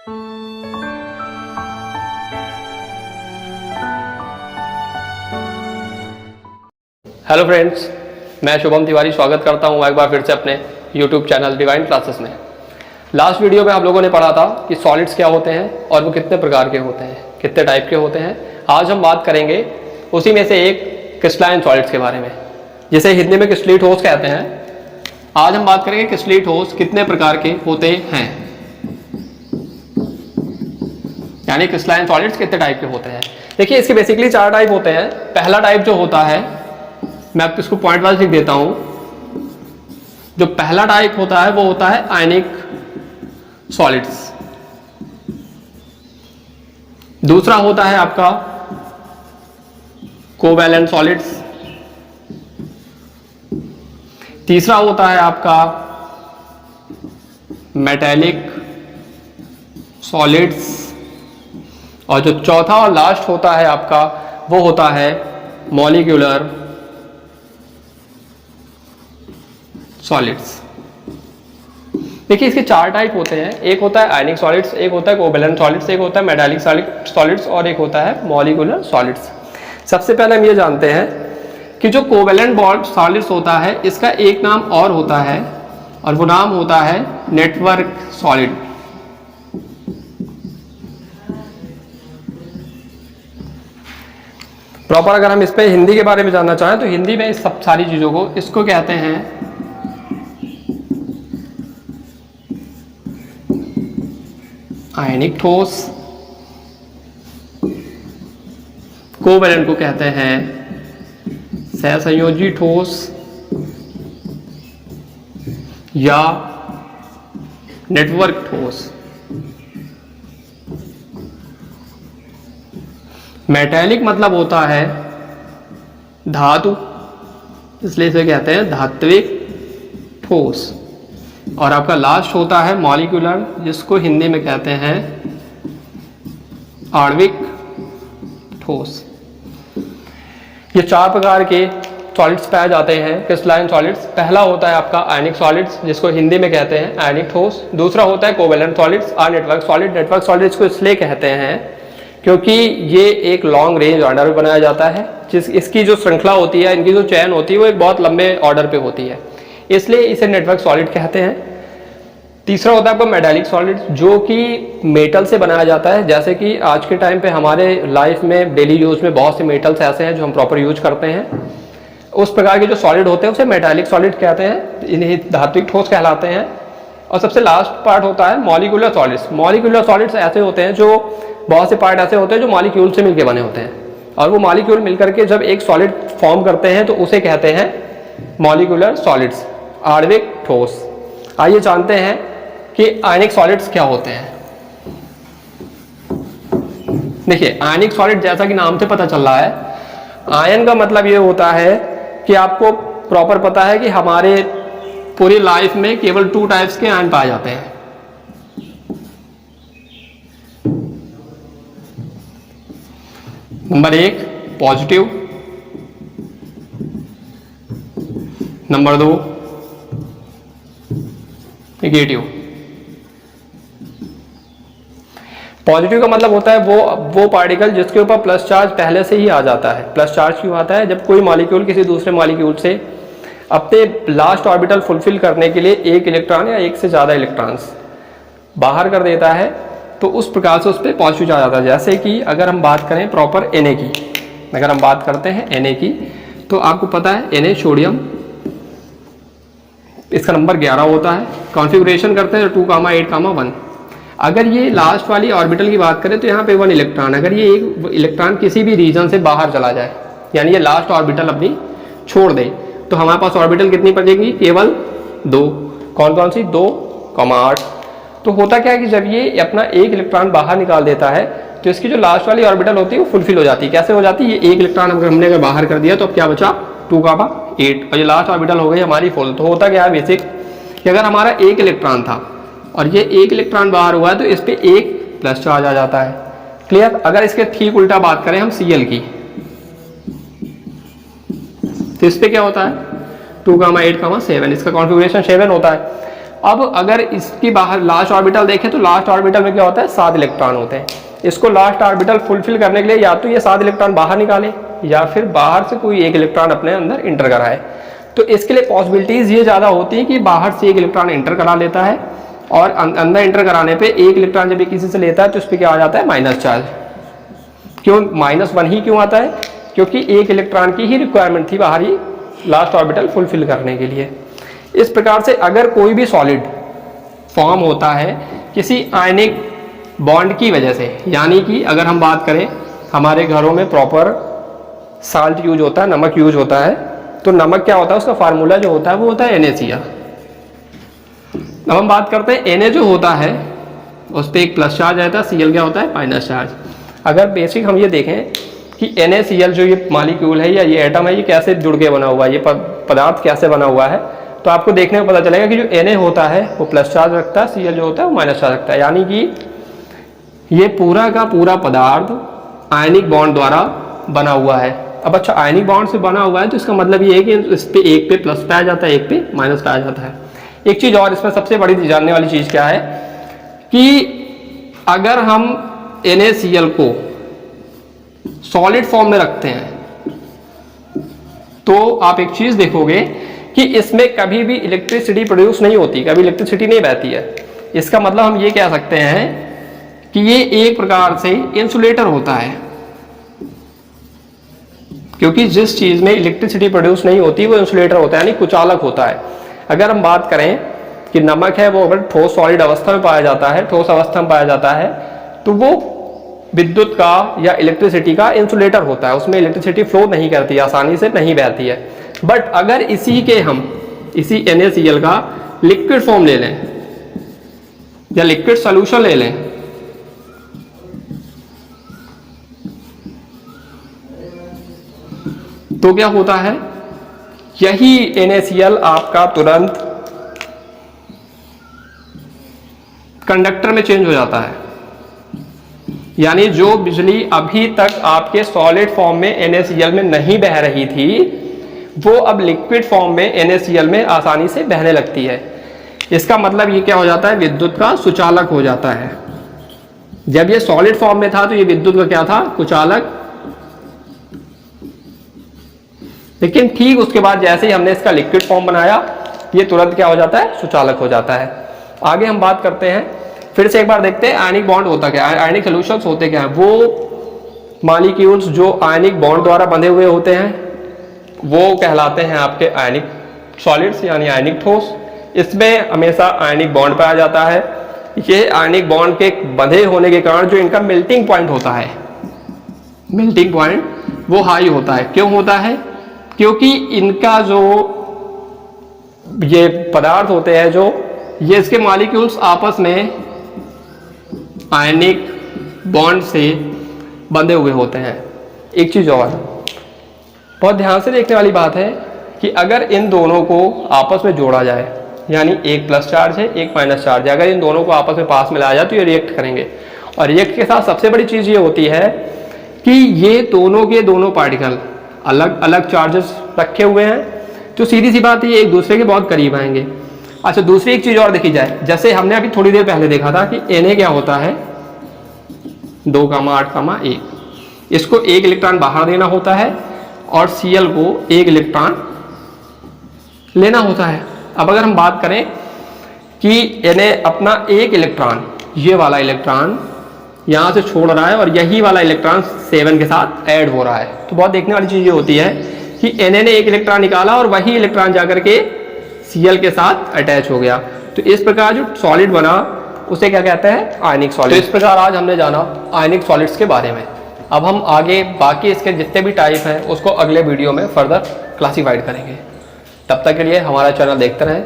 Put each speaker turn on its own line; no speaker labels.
Hello friends, मैं शुभम तिवारी स्वागत करता हूं एक बार फिर से अपने यूट्यूब चैनल डिवाइन क्लासेस में। लास्ट वीडियो में आप लोगों ने पढ़ा था कि सॉलिड्स क्या होते हैं और वो कितने प्रकार के होते हैं, कितने टाइप के होते हैं। आज हम बात करेंगे उसी में से एक क्रिस्टलाइन सॉलिड्स के बारे में, जिसे हिंदी में क्रिस्टली ठोस कहते हैं। आज हम बात करेंगे क्रिस्टली ठोस कितने प्रकार के होते हैं, यानी क्रिस्टलाइन सॉलिड्स कितने टाइप के होते हैं। देखिए, इसके बेसिकली 4 टाइप होते हैं। पहला टाइप जो होता है, मैं आपको इसको पॉइंट वाइज लिख देता हूं। जो पहला टाइप होता है वो होता है आयनिक सॉलिड्स। दूसरा होता है आपका कोवैलेंट सॉलिड्स। तीसरा होता है आपका मेटेलिक सॉलिड्स। और जो चौथा और लास्ट होता है आपका वो होता है मॉलिक्यूलर सॉलिड्स। देखिए, इसके 4 टाइप होते हैं। एक होता है आयनिक सॉलिड्स, एक होता है कोवैलेंट सॉलिड्स, एक होता है मेटालिक सॉलिड्स और एक होता है मॉलिक्यूलर सॉलिड्स। सबसे पहले हम ये जानते हैं कि जो कोवैलेंट सॉलिड्स होता है इसका एक नाम और होता है और वो नाम होता है नेटवर्क सॉलिड। प्रॉपर अगर हम इस पे हिंदी के बारे में जानना चाहें तो हिंदी में इस सब सारी चीजों को इसको कहते हैं आयनिक ठोस, कोवैलेंट को कहते हैं सहसंयोजी ठोस या नेटवर्क ठोस। मेटेलिक मतलब होता है धातु, इसलिए इसे कहते हैं धात्विक ठोस। और आपका लास्ट होता है मॉलिक्यूलर, जिसको हिंदी में कहते हैं आणविक ठोस। ये 4 प्रकार के सॉलिड्स पाए जाते हैं क्रिस्टलाइन सॉलिड्स। पहला होता है आपका आयनिक सॉलिड्स, जिसको हिंदी में कहते हैं आयनिक ठोस। दूसरा होता है कोवैलेंट सॉलिड्स और नेटवर्क सॉलिड। नेटवर्क सॉलिड्स को इसलिए कहते हैं क्योंकि ये एक लॉन्ग रेंज ऑर्डर में बनाया जाता है। इसकी जो श्रृंखला होती है, इनकी जो चैन होती है वो एक बहुत लंबे ऑर्डर पे होती है, इसलिए इसे नेटवर्क सॉलिड कहते हैं। तीसरा होता है आपका मेटालिक सॉलिड, जो कि मेटल से बनाया जाता है। जैसे कि आज के टाइम पे हमारे लाइफ में डेली यूज में बहुत से मेटल्स ऐसे हैं जो हम प्रॉपर यूज करते हैं। उस प्रकार के जो सॉलिड होते हैं उसे मेटालिक सॉलिड कहते हैं, इन्हें धात्विक ठोस कहलाते हैं। और सबसे लास्ट पार्ट होता है मॉलिक्यूलर सॉलिड्स। मॉलिक्यूलर सॉलिड्स ऐसे होते हैं जो बहुत से पार्ट ऐसे होते हैं जो मॉलिक्यूल से मिलकर बने होते हैं, और वो मॉलिक्यूल मिलकर के जब एक सॉलिड फॉर्म करते हैं तो उसे कहते हैं मॉलिक्यूलर सॉलिड्स, आणविक ठोस। आइए जानते हैं कि आयनिक सॉलिड्स क्या होते हैं। देखिए, आयनिक सॉलिड जैसा कि नाम से पता चल रहा है, आयन का मतलब ये होता है कि आपको प्रॉपर पता है कि हमारे पूरी लाइफ में केवल 2 टाइप्स के आयन पाए जाते हैं। Number 1 positive, number 2 negative. Positive का मतलब होता है वो पार्टिकल जिसके ऊपर प्लस चार्ज पहले से ही आ जाता है। प्लस चार्ज क्यों आता है? जब कोई मॉलिक्यूल किसी दूसरे मॉलिक्यूल से अपने लास्ट ऑर्बिटल फुलफिल करने के लिए एक इलेक्ट्रॉन या एक से ज्यादा इलेक्ट्रॉन्स बाहर कर देता है, तो उस प्रकार से उस पर पॉजिटिव चार्ज आता है। जैसे कि अगर हम बात करें प्रॉपर Na की, अगर हम बात करते हैं Na की, तो आपको पता है Na सोडियम, इसका नंबर 11 होता है। कॉन्फ़िगरेशन करते हैं 2,8,1। अगर ये लास्ट वाली ऑर्बिटल की बात करें तो यहाँ पे 1 इलेक्ट्रॉन, अगर ये एक इलेक्ट्रॉन किसी भी रीजन से बाहर चला जाए, यानी ये लास्ट ऑर्बिटल अपनी छोड़ दे, तो हमारे पास ऑर्बिटल कितनी बचेंगी? केवल 2। कौन कौन सी? 2,8। तो होता क्या है कि जब ये अपना एक इलेक्ट्रॉन बाहर निकाल देता है तो इसकी जो लास्ट वाली ऑर्बिटल होती है वो फुलफिल हो जाती है। कैसे हो जाती है? ये एक इलेक्ट्रॉन हमने अगर बाहर कर दिया तो अब क्या बचा? 2,8, और ये लास्ट ऑर्बिटल हो गई हमारी फुल। तो होता क्या है बेसिक कि अगर हमारा एक इलेक्ट्रॉन था और ये एक इलेक्ट्रॉन बाहर हुआ है तो इस पे एक प्लस चार्ज आ जाता है। क्लियर? अगर इसके ठीक उल्टा बात करें हम Cl की, तो इस पे क्या होता है? 2,8,7, इसका कॉन्फ़िगरेशन 7 होता है। अब अगर इसकी बाहर लास्ट ऑर्बिटल देखें तो लास्ट ऑर्बिटल में क्या होता है, 7 इलेक्ट्रॉन होते हैं। इसको लास्ट ऑर्बिटल फुलफिल करने के लिए या तो ये 7 इलेक्ट्रॉन बाहर निकाले या फिर बाहर से कोई एक इलेक्ट्रॉन अपने अंदर इंटर कराए। तो इसके लिए पॉसिबिलिटीज ये ज़्यादा होती है कि बाहर से एक इलेक्ट्रॉन इंटर करा लेता है और अंदर इंटर कराने पे एक इलेक्ट्रॉन जब किसी से लेता है तो उस पर क्या आ जाता है, माइनस चार्ज। क्यों -1 ही क्यों आता है, क्योंकि एक इलेक्ट्रॉन की ही रिक्वायरमेंट थी बाहर ही लास्ट ऑर्बिटल फुलफिल करने के लिए। इस प्रकार से अगर कोई भी सॉलिड फॉर्म होता है किसी आयनिक बॉन्ड की वजह से, यानी कि अगर हम बात करें हमारे घरों में प्रॉपर साल्ट यूज होता है, नमक यूज होता है, तो नमक क्या होता है, उसका फार्मूला जो होता है वो होता है NaCl। अब हम बात करते हैं Na जो होता है उस पर एक प्लस चार्ज रहता है, Cl क्या होता है, माइनस चार्ज। अगर बेसिक हम ये देखें कि NaCl जो ये मॉलिक्यूल है या ये एटम है, ये कैसे जुड़ के बना हुआ है, ये पदार्थ कैसे बना हुआ है, तो आपको देखने में पता चलेगा कि जो Na होता है वो प्लस चार्ज रखता है, Cl जो होता है वो माइनस चार्ज रखता है। यानी कि ये पूरा का पूरा पदार्थ आयनिक बॉन्ड द्वारा बना हुआ है। अब अच्छा, आयनिक बॉन्ड से बना हुआ है तो इसका मतलब ये है कि इस पे एक पे प्लस पे आ जाता है, एक पे माइनस पे आ जाता है। एक चीज़ और इसमें सबसे बड़ी जानने वाली चीज़ क्या है कि अगर हम NaCl को सॉलिड फॉर्म में रखते हैं तो आप एक चीज़ देखोगे कि इसमें कभी भी इलेक्ट्रिसिटी प्रोड्यूस नहीं होती, कभी इलेक्ट्रिसिटी नहीं बहती है। इसका मतलब हम ये कह सकते हैं कि ये एक प्रकार से इंसुलेटर होता है, क्योंकि जिस चीज में इलेक्ट्रिसिटी प्रोड्यूस नहीं होती वो इंसुलेटर होता है, यानी कुचालक होता है। अगर हम बात करें कि नमक है वो अगर ठोस सॉलिड अवस्था में पाया जाता है, ठोस अवस्था में पाया जाता है, तो वो विद्युत का या इलेक्ट्रिसिटी का इंसुलेटर होता है, उसमें इलेक्ट्रिसिटी फ्लो नहीं करती, आसानी से नहीं बहती है। बट अगर इसी NaCl का लिक्विड फॉर्म ले लें या लिक्विड सोल्यूशन ले लें तो क्या होता है, यही NaCl आपका तुरंत कंडक्टर में चेंज हो जाता है। यानी जो बिजली अभी तक आपके सॉलिड फॉर्म में NaCl में नहीं बह रही थी वो अब लिक्विड फॉर्म में NaCl में आसानी से बहने लगती है। इसका मतलब ये क्या हो जाता है, विद्युत का सुचालक हो जाता है। जब ये सॉलिड फॉर्म में था तो ये विद्युत का क्या था, कुचालक। लेकिन ठीक उसके बाद जैसे ही हमने इसका लिक्विड फॉर्म बनाया ये तुरंत क्या हो जाता है, सुचालक हो जाता है। आगे हम बात करते हैं, फिर से एक बार देखते हैं आयनिक बॉन्ड होता क्या है, आयनिक सॉल्यूशंस होते क्या है। वो मॉलिक्यूल्स जो आयनिक बॉन्ड द्वारा बंधे हुए होते हैं वो कहलाते हैं आपके आयनिक सॉलिड्स यानी आयनिक ठोस। इसमें हमेशा आयनिक बॉन्ड पाया जाता है। ये आयनिक बॉन्ड के बंधे होने के कारण जो इनका मेल्टिंग पॉइंट होता है, मेल्टिंग पॉइंट वो हाई होता है। क्यों होता है, क्योंकि इनका जो ये पदार्थ होते हैं, जो ये इसके मॉलिक्यूल्स आपस में आयनिक बॉन्ड से बंधे हुए होते हैं। एक चीज और बहुत ध्यान से देखने वाली बात है कि अगर इन दोनों को आपस में जोड़ा जाए, यानी एक प्लस चार्ज है एक माइनस चार्ज है, अगर इन दोनों को आपस में पास में लाया जाए तो ये रिएक्ट करेंगे। और रिएक्ट के साथ सबसे बड़ी चीज ये होती है कि ये दोनों के दोनों पार्टिकल अलग अलग चार्जेस रखे हुए हैं, तो सीधी सी बात है ये एक दूसरे के बहुत करीब आएंगे। अच्छा, दूसरी एक चीज और देखी जाए, जैसे हमने अभी थोड़ी देर पहले देखा था कि Na क्या होता है 2,8,1, इसको एक इलेक्ट्रॉन बाहर देना होता है और Cl को एक इलेक्ट्रॉन लेना होता है। अब अगर हम बात करें कि Na अपना एक इलेक्ट्रॉन, ये वाला इलेक्ट्रॉन यहां से छोड़ रहा है और यही वाला इलेक्ट्रॉन 7 के साथ ऐड हो रहा है, तो बहुत देखने वाली चीज ये होती है कि Na ने एक इलेक्ट्रॉन निकाला और वही इलेक्ट्रॉन जाकर के Cl के साथ अटैच हो गया। तो इस प्रकार जो सॉलिड बना उसे क्या कहते हैं, आयनिक सॉलिड। तो इस प्रकार आज हमने जाना आयनिक सॉलिड्स के बारे में। अब हम आगे बाकी इसके जितने भी टाइप हैं उसको अगले वीडियो में फर्दर क्लासीफाइड करेंगे। तब तक के लिए हमारा चैनल देखते रहें।